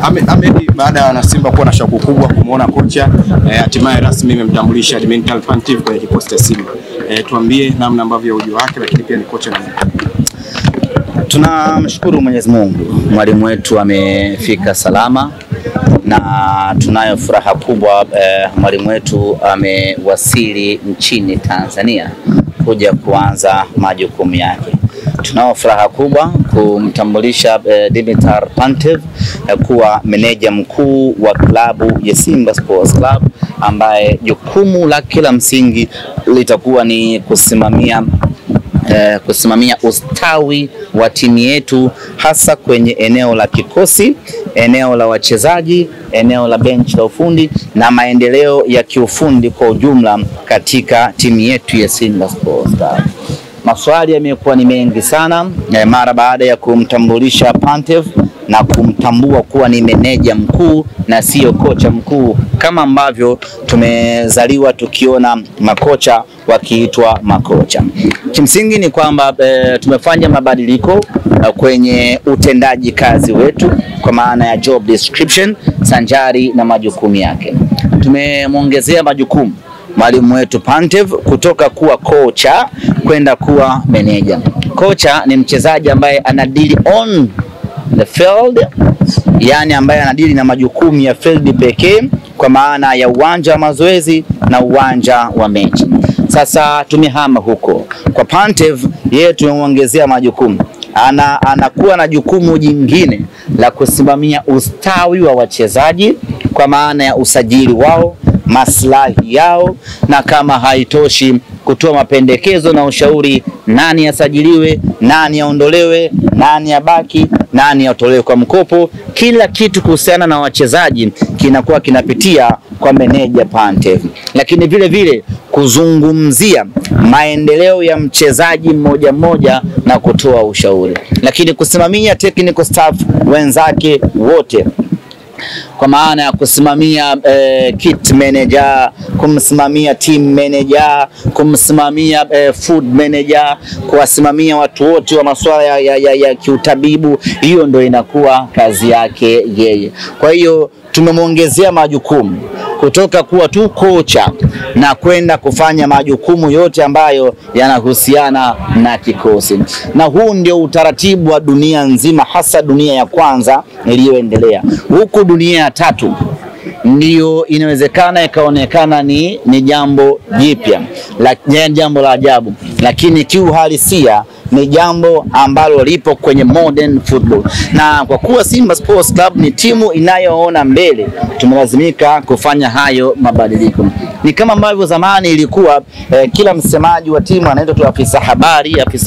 Ahmed, baada ya Simba kuwa na shauku kubwa kumuona kocha, hatimaye rasmi imemtambulisha Dimitar Pantev kwenye kikosi cha Simba. Tuambie namna ambavyo ujio wake, lakini pia ni kocha na tunamshukuru Mwenyezi Mungu, mwalimu wetu amefika salama na tunayo furaha kubwa. Mwalimu wetu amewasili nchini Tanzania kuja kuanza majukumu yake. Tunao furaha kubwa kumtambulisha Dimitar Pantev kuwa meneja mkuu wa klabu ya Simba Sports Club, ambaye jukumu la kila msingi litakuwa ni kusimamia ustawi wa timu yetu, hasa kwenye eneo la kikosi, eneo la wachezaji, eneo la benchi la ufundi na maendeleo ya kiufundi kwa ujumla katika timu yetu ya Simba Sports Club. Maswali yamekuwa ni mengi sana mara baada ya kumtambulisha Pantev na kumtambua kuwa ni meneja mkuu na sio kocha mkuu, kama ambavyo tumezaliwa tukiona makocha wakiitwa makocha. Kimsingi ni kwamba tumefanya mabadiliko kwenye utendaji kazi wetu, kwa maana ya job description sanjari na majukumu yake. Tumemwongezea majukumu mwalimu wetu Pantev kutoka kuwa kocha kwenda kuwa meneja. Kocha ni mchezaji ambaye anadili on the field, yani ambaye anadili na majukumu ya field pekee, kwa maana ya uwanja wa mazoezi na uwanja wa mechi. Sasa tumehama huko kwa Pantev, yeye tumemwongezea majukumu. Anakuwa na jukumu jingine la kusimamia ustawi wa wachezaji, kwa maana ya usajili wao, maslahi yao, na kama haitoshi kutoa mapendekezo na ushauri, nani asajiliwe, nani aondolewe, nani abaki, nani atolewe kwa mkopo. Kila kitu kuhusiana na wachezaji kinakuwa kinapitia kwa meneja Pantev, lakini vile vile kuzungumzia maendeleo ya mchezaji mmoja mmoja na kutoa ushauri, lakini kusimamia technical staff wenzake wote, kwa maana ya kusimamia kit manager, kumsimamia team manager, kumsimamia food manager, kuwasimamia watu wote wa masuala ya kiutabibu. Hiyo ndio inakuwa kazi yake yeye. Kwa hiyo tumemwongezea majukumu kutoka kuwa tu kocha na kwenda kufanya majukumu yote ambayo yanahusiana na kikosi. Na huu ndio utaratibu wa dunia nzima, hasa dunia ya kwanza iliyoendelea. Huku dunia ya tatu ndio inawezekana ikaonekana ni jambo jipya, jambo la ajabu, lakini kiuhalisia ni jambo ambalo lipo kwenye modern football. Na kwa kuwa Simba Sports Club ni timu inayoona mbele, tumelazimika kufanya hayo mabadiliko. Ni kama ambavyo zamani ilikuwa kila msemaji wa timu anaitwa tu afisa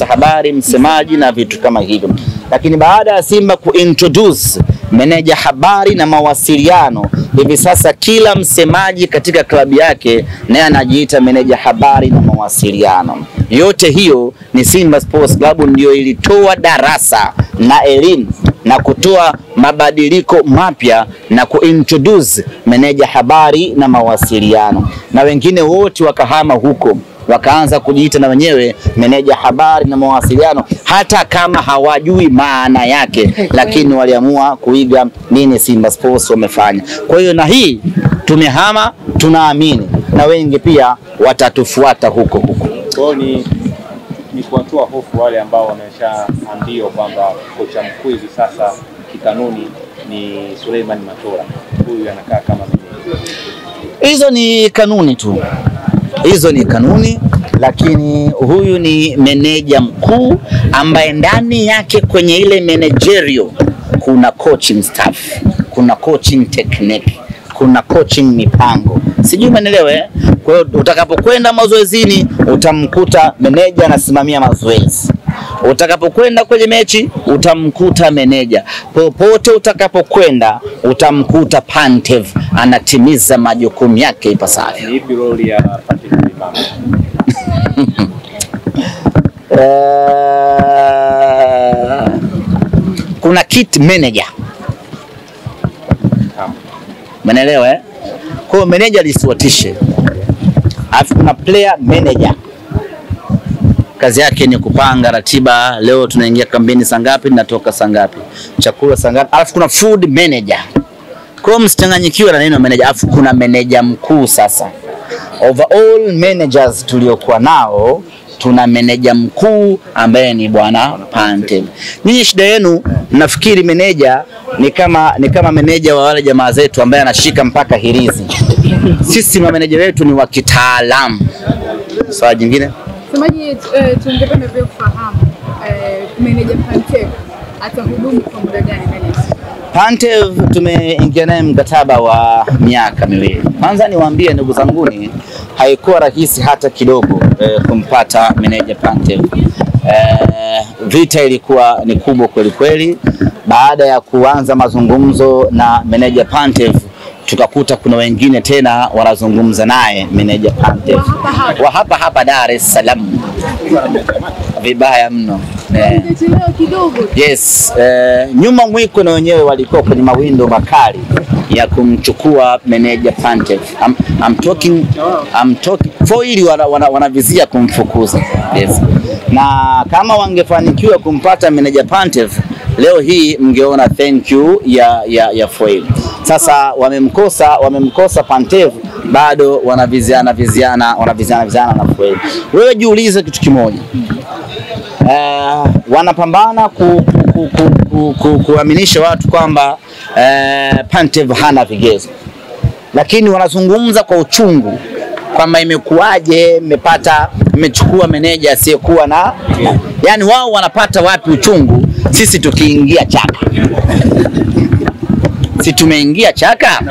habari, msemaji na vitu kama hivyo. Lakini baada ya Simba kuintroduce meneja habari na mawasiliano, hivi sasa kila msemaji katika klabu yake naye anajiita meneja habari na mawasiliano. Yote hiyo ni Simba Sports Club ndio ilitoa darasa na elimu na kutoa mabadiliko mapya na kuintroduce meneja habari na mawasiliano, na wengine wote wakahama huko, wakaanza kujiita na wenyewe meneja habari na mawasiliano, hata kama hawajui maana yake, lakini waliamua kuiga nini Simba Sports wamefanya. Kwa hiyo na hii tumehama, tunaamini na wengi pia watatufuata huko. Kwa ni kuwatoa hofu wale ambao wameshaambia kwamba kocha mkuu hivi sasa kikanuni ni Suleiman Matola, huyu anakaa kama meneja. Hizo ni kanuni tu. Hizo ni kanuni, lakini huyu ni meneja mkuu ambaye ndani yake kwenye ile managerial kuna coaching staff, kuna coaching technique, kuna coaching mipango. Sijui umeelewa eh? Kwa hiyo utakapokwenda mazoezini utamkuta meneja anasimamia mazoezi. Utakapokwenda kwenye mechi utamkuta meneja. Popote utakapokwenda utamkuta Pantev anatimiza majukumu yake ipasavyo. Ni ipi role ya Pantev Mipanga? Kuna kit manager. Umeelewa eh? Kwa manager lisiwatishe. Alafu kuna player manager. Kazi yake ni kupanga ratiba, leo tunaingia kambini saa ngapi, natoka saa ngapi, chakula saa ngapi. Alafu kuna food manager. Kwa hiyo msichanganyikiwe na neno manager. Afu kuna manager mkuu sasa. Overall managers tuliokuwa nao, tuna meneja mkuu ambaye ni bwana Pantev. Ninyi shida yenu nafikiri meneja ni kama meneja wa wale jamaa zetu ambaye anashika mpaka hirizi. Sisi mameneja wetu ni wa kitaalamu. Swali jingine? Semaji, tungependa pia kufahamu meneja Pantev atahudumu kwa muda gani meneja? Pantev tumeingia naye mkataba wa miaka 2. Kwanza niwaambie ndugu zanguni, haikuwa rahisi hata kidogo kumpata meneja Pantev. Vita ilikuwa ni kubwa kweli kweli. Baada ya kuanza mazungumzo na meneja Pantev, tukakuta kuna wengine tena wanazungumza naye meneja Pantev wa hapa Dar es Salaam. Vibaya mno. Yes, nyuma mwiko na wenyewe walikuwa kwenye mawindo makali ya kumchukua meneja Pantev. I'm talking foili wanavizia kumfukuza. Yes. Na kama wangefanikiwa kumpata meneja Pantev, leo hii mngeona thank you ya foil. Sasa wamemkosa Pantev, bado wanaviziana na foil. Wewe jiulize kitu kimoja. Wanapambana kuaminisha watu kwamba Pantev hana vigezo, lakini wanazungumza kwa uchungu kwamba imekuwaje mmechukua meneja asiyekuwa na, yani wao wanapata wapi uchungu? Sisi tukiingia chaka, si tumeingia chaka,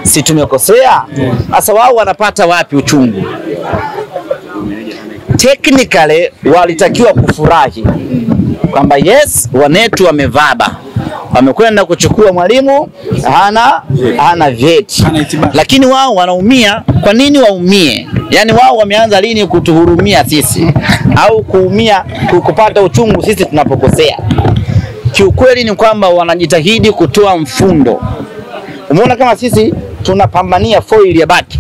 si tumekosea? Sasa wao wanapata wapi uchungu? Technically walitakiwa kufurahi kwamba yes, wanetu wamevaba, wamekwenda kuchukua mwalimu hana vyeti, lakini wao wanaumia. Kwa nini waumie? Yani wao wameanza lini kutuhurumia sisi au kuumia kupata uchungu sisi tunapokosea? Kiukweli ni kwamba wanajitahidi kutoa mfundo. Umeona kama sisi tunapambania foil ya bati.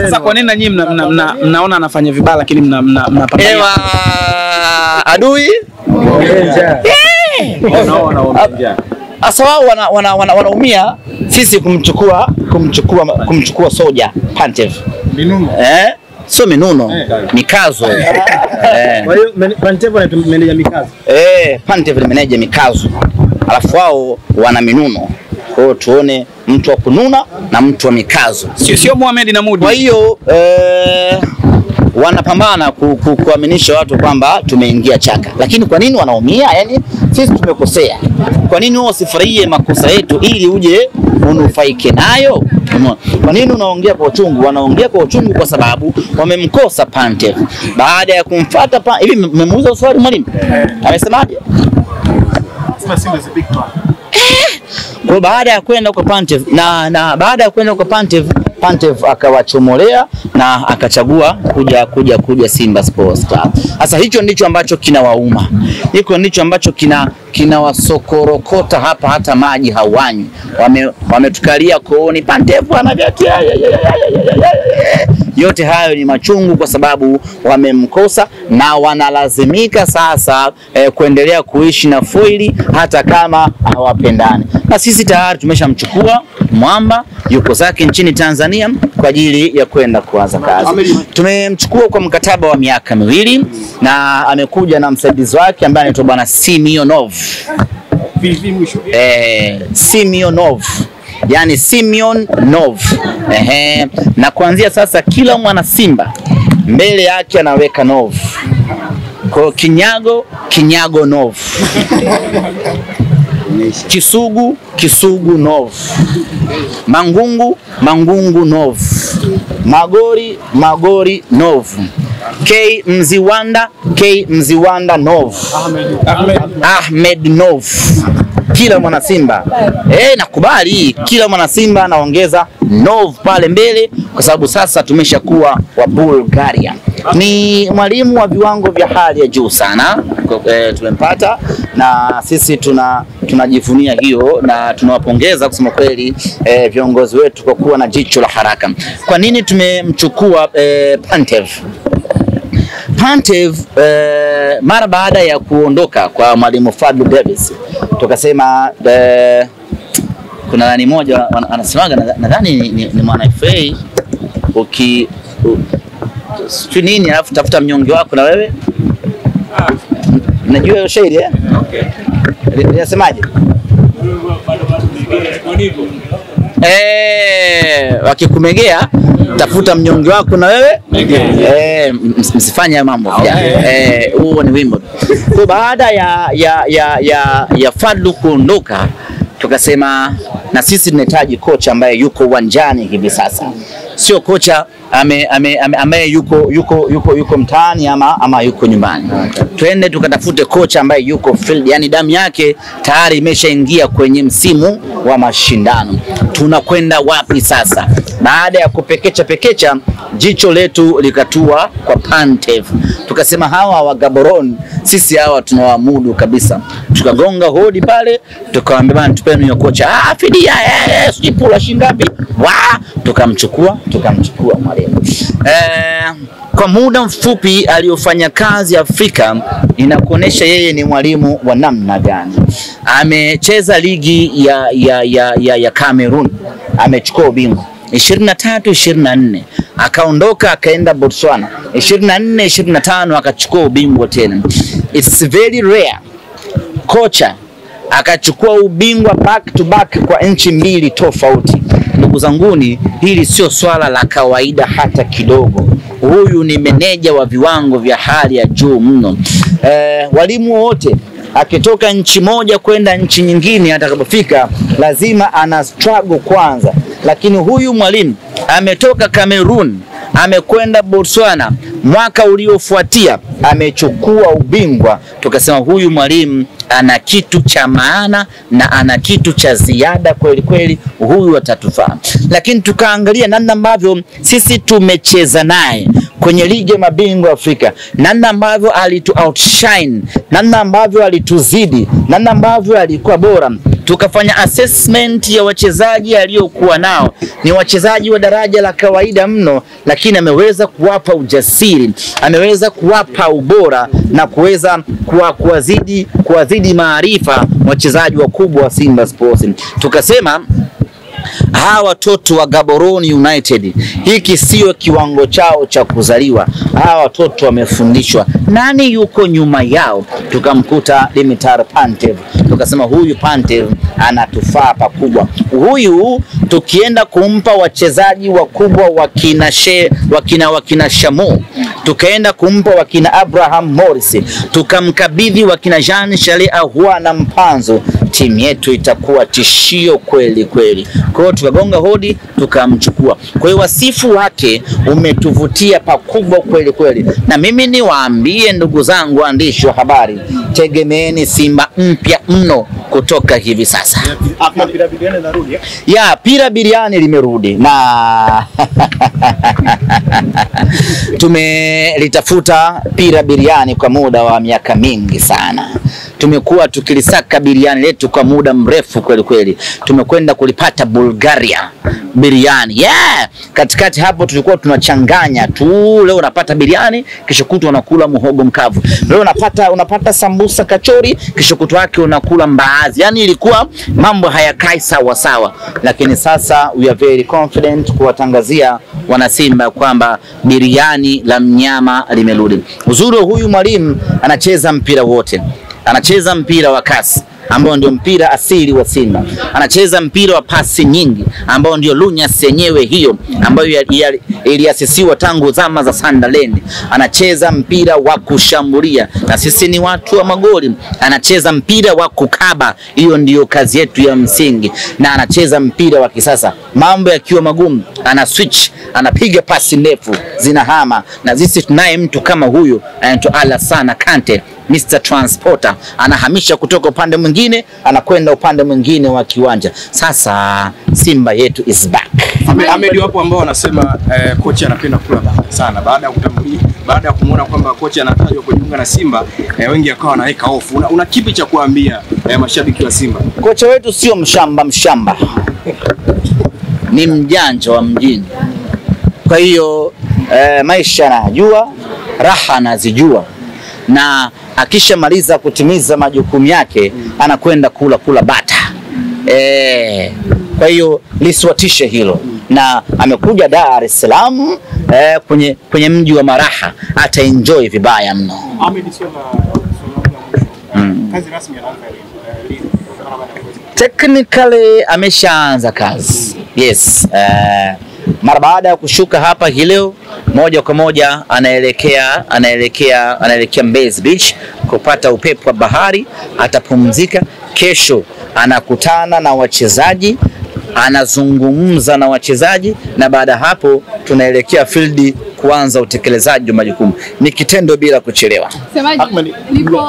Sasa kwa nini nyinyi mnaona anafanya vibaya lakini mnapambania? Ewa adui. Asa wao wanaumia sisi kumchukua soja Pantev. Minuno. Sio minuno, mikazo. Kwa hiyo Pantev ni meneja mikazo. Pantev ni meneja mikazo. Alafu wao wana minuno. Kwa hiyo tuone mtu wa kununa na mtu wa mikazo. Sio Mohamed na Mudi. Kwa hiyo wanapambana kuaminisha watu kwamba tumeingia chaka. Lakini kwa nini wanaumia? Yani sisi tumekosea. Kwa nini wao usifurahie makosa yetu ili uje unufaike nayo? Kwa nini unaongea kwa uchungu? Wanaongea kwa uchungu kwa sababu wamemkosa Pantev. Baada ya kumfuata hivi mmemuuliza swali mwalimu? Amesemaje? Kwa baada ya kwenda kwa Pantev na baada ya kwenda kwa Pantev akawachomolea na akachagua kuja Simba Sports Club. Sasa hicho ndicho ambacho kinawauma. Hiko ndicho ambacho kinawasokorokota hapa, hata maji hawanywi. Wametukalia kooni Pantev anavyatia. Yote hayo ni machungu kwa sababu wamemkosa na wanalazimika sasa kuendelea kuishi na foili hata kama hawapendani. Na sisi tayari tumeshamchukua mwamba, yuko zake nchini Tanzania kwa ajili ya kwenda kuanza kazi. Tumemchukua kwa mkataba wa miaka 2 na amekuja na msaidizi wake ambaye anaitwa bwana Simionov. Simionov. Yani Simeon Nov. Na kuanzia sasa kila mwana Simba mbele yake anaweka Nov. Kwa Kinyago Nov. Kisugu Nov. Mangungu Nov. Magori Nov. K Mziwanda Nov. Ahmed Nov. Kila mwana Simba nakubali, kila mwana Simba anaongeza Nov pale mbele kwa sababu sasa tumeshakuwa wa Bulgaria. Ni mwalimu wa viwango vya hali ya juu sana tumempata, na sisi tunajivunia hiyo na tunawapongeza kusema kweli viongozi wetu kwa kuwa na jicho la haraka. Kwa nini tumemchukua Pantev? Pantev mara baada ya kuondoka kwa mwalimu Fadlu Davis tukasema kuna nani moja anasemaga nadhani ni mwana FA sio nini, alafu tafuta mnyonge wako na wewe. Unajua hiyo shairi Okay. Unasemaje? Wakikumegea tafuta mnyonge wako na wewe. Msifanye mambo. Huo ni wimbo. Kwa baada ya Fadlu kuondoka, tukasema na sisi tunahitaji kocha ambaye yuko uwanjani hivi sasa. Sio kocha ambaye yuko mtaani ama yuko nyumbani. Twende tukatafute kocha ambaye yuko field, yani damu yake tayari imeshaingia kwenye msimu wa mashindano. Tunakwenda wapi sasa? Baada ya kupekecha jicho letu likatua kwa Pantev. Tukasema hawa wa Gaborone sisi hawa tunawaamudu kabisa. Tukagonga hodi pale, tukawaambia bana tupeni hiyo kocha. Fidia sipula shingapi? Tukamchukua mwalimu. Kwa muda mfupi aliyofanya kazi Afrika inakuonesha yeye ni mwalimu wa namna gani. Amecheza ligi ya Cameroon, amechukua ubingwa 23-24, akaondoka akaenda Botswana 24-25, akachukua ubingwa tena. It's very rare kocha akachukua ubingwa back to back kwa nchi mbili tofauti. Ndugu zanguni, hili sio swala la kawaida hata kidogo. Huyu ni meneja wa viwango vya hali ya juu mno. Walimu wote akitoka nchi moja kwenda nchi nyingine, atakapofika lazima ana struggle kwanza, lakini huyu mwalimu ametoka Cameroon amekwenda Botswana, mwaka uliofuatia amechukua ubingwa. Tukasema huyu mwalimu ana kitu cha maana na ana kitu cha ziada kweli kweli, huyu atatufaa. Lakini tukaangalia namna ambavyo sisi tumecheza naye kwenye ligi ya mabingwa Afrika, namna ambavyo alitu outshine, namna ambavyo alituzidi, namna ambavyo alikuwa bora. Tukafanya assessment ya wachezaji aliokuwa nao. Ni wachezaji wa daraja la kawaida mno, lakini ameweza kuwapa ujasiri, ameweza kuwapa ubora na kuweza kuwazidi maarifa wachezaji wakubwa wa Simba Sports. Tukasema hawa watoto wa Gaborone United, hiki sio kiwango chao cha kuzaliwa. Hawa watoto wamefundishwa. Nani yuko nyuma yao? Tukamkuta Dimitar Pantev. Tukasema huyu Pantev anatufaa pakubwa. Huyu tukienda kumpa wachezaji wakubwa wakina Shamu, tukaenda kumpa wakina Abraham Morris, tukamkabidhi wakina Jean Charles Ahoua na Mpanzo, timu yetu itakuwa tishio kweli kweli. Kwa hiyo tukagonga hodi tukamchukua. Kwa hiyo wasifu wake umetuvutia pakubwa kweli kweli. Na mimi niwaambie ndugu zangu waandishi wa habari, tegemeeni Simba mpya mno kutoka hivi sasa. Pira Biriani narudi. Pira Biriani limerudi na tumelitafuta Pira Biriani kwa muda wa miaka mingi sana. Tumekuwa tukilisaka biriani letu kwa muda mrefu kweli kweli. Tumekwenda kulipata Bulgaria biriani. Katikati hapo tulikuwa tunachanganya tu. Leo unapata biriani, kesho kutwa unakula muhogo mkavu. Leo unapata sambusa kachori, kesho kutwa wake unakula mbaazi. Yani ilikuwa mambo hayakai sawa sawa. Lakini sasa we are very confident kuwatangazia wana Simba kwamba biriani la mnyama limerudi. Uzuri huyu mwalimu anacheza mpira wote. Anacheza mpira wa kasi ambao ndio mpira asili wa Simba. Anacheza mpira wa pasi nyingi ambao ndio lunyas yenyewe hiyo ambayo iliasisiwa tangu zama za Sunderland. Anacheza mpira wa kushambulia na sisi ni watu wa magoli. Anacheza mpira wa kukaba, hiyo ndio kazi yetu ya msingi. Na anacheza mpira wa kisasa, mambo yakiwa magumu ana switch, anapiga pasi ndefu zinahama. Na sisi tunaye mtu kama huyu anaitwa Alassane Kante, Mr. Transporter, anahamisha kutoka upande mwingine anakwenda upande mwingine wa kiwanja. Sasa Simba yetu is back. Ahmed, wapo ambao wanasema kocha anapenda kula bata sana. Baada ya kumuona kwamba kocha anatajwa kujiunga na Simba, wengi akawa wanaweka hofu. Una kipi cha kuambia mashabiki wa Simba? Kocha wetu sio mshamba. Ni mjanja wa mjini. Kwa hiyo maisha anajua, raha anazijua. Na akishamaliza kutimiza majukumu yake anakwenda kula bata. Kwa hiyo lisiwatishe hilo, na amekuja Dar es Salaam kwenye mji wa maraha, ataenjoy vibaya mno. Kazi rasmi ya Technically ameshaanza kazi. Yes. Mara baada ya kushuka hapa hii leo, moja kwa moja anaelekea Mbezi Beach kupata upepo wa bahari, atapumzika. Kesho anakutana na wachezaji, anazungumza na wachezaji, na baada hapo tunaelekea field kuanza utekelezaji wa majukumu. Ni kitendo bila kuchelewa. Semaji,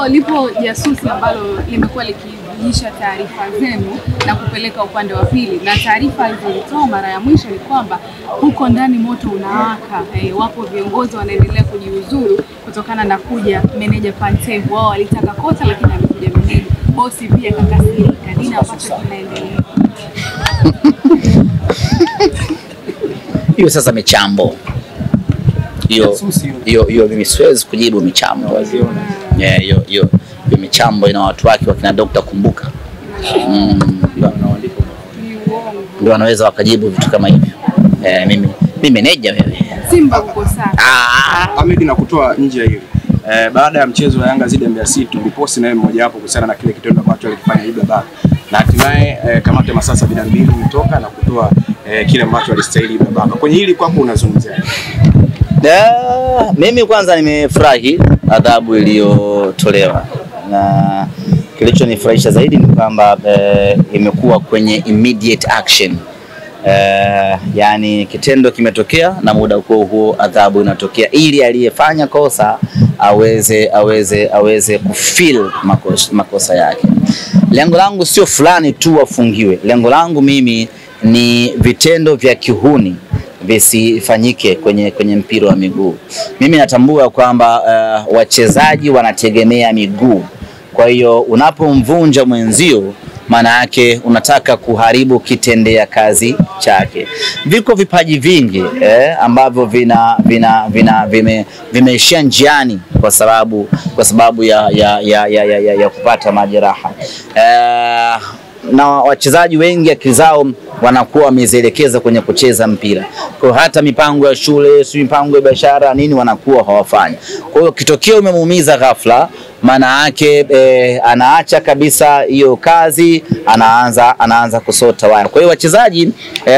lipo jasusi ambalo limekuwa likijulisha taarifa zenu na kupeleka upande wa pili, na taarifa alizozitoa mara ya mwisho ni kwamba huko ndani moto unawaka. Wapo viongozi wanaendelea kujiuzuru kutokana na kuja meneja Pantev. Wao walitaka kocha lakini amekuja meneja. Bosi pia kakasirika. Nini ambacho kinaendelea? Hiyo sasa michambo. Hiyo mimi siwezi kujibu michambo. Hiyo michambo ina watu wake wakina Dr. Kumbuka. Ndio wanaweza wakajibu vitu kama hivyo. Mimi meneja wewe. Simba uko sawa. Ahmed, na kutoa nje hili. Baada ya mchezo wa Yanga dhidi ya Mbeya City tuliposti naye mmoja hapo kuhusiana na kile kitendo ambacho alikifanya Ibra Baka. Na hatimaye kamati ya masaa 72 imetoka na kutoa kile ambacho alistahili Ibra Baka. Kwenye hili kwako unazungumzia? Mimi kwanza nimefurahi adhabu iliyotolewa, na kilichonifurahisha zaidi ni kwamba imekuwa kwenye immediate action. Yani kitendo kimetokea na muda huo adhabu inatokea, ili aliyefanya kosa aweze kufeel makosa yake. Lengo langu sio fulani tu wafungiwe. Lengo langu mimi ni vitendo vya kihuni visifanyike kwenye mpira wa miguu. Mimi natambua kwamba wachezaji wanategemea miguu. Kwa hiyo unapomvunja mwenzio, maana yake unataka kuharibu kitendea kazi chake. Viko vipaji vingi ambavyo vimeishia njiani kwa sababu ya kupata majeraha. Na wachezaji wengi akili zao wanakuwa wamezielekeza kwenye kucheza mpira. Kwa hata mipango ya shule, mipango ya biashara nini wanakuwa hawafanyi. Kwa hiyo kitokeo umemuumiza ghafla, maana yake anaacha kabisa hiyo kazi, anaanza kusota waya. Kwa hiyo wachezaji,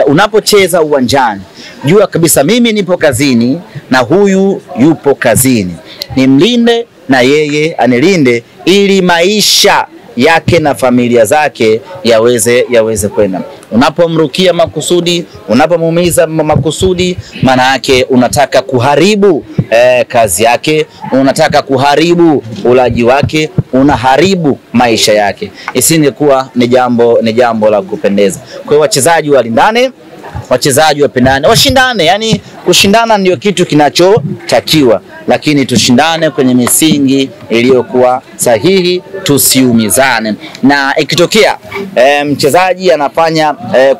unapocheza uwanjani, jua kabisa mimi nipo kazini na huyu yupo kazini. Nimlinde na yeye anilinde, ili maisha yake na familia zake yaweze kwenda. Unapomrukia makusudi, unapomuumiza makusudi, maana yake unataka kuharibu kazi yake, unataka kuharibu ulaji wake, unaharibu maisha yake. Isingekuwa ni jambo la kupendeza. Kwa hiyo wachezaji walindane, wachezaji wapendane, washindane. Yani kushindana ndio kitu kinachotakiwa, lakini tushindane kwenye misingi iliyokuwa sahihi, tusiumizane. Na ikitokea mchezaji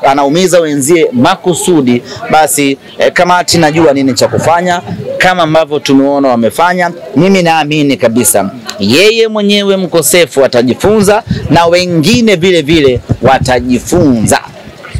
anaumiza wenzie makusudi, basi kamati najua nini cha kufanya, kama ambavyo tumeona wamefanya. Mimi naamini kabisa yeye mwenyewe mkosefu atajifunza, na wengine vile vile watajifunza.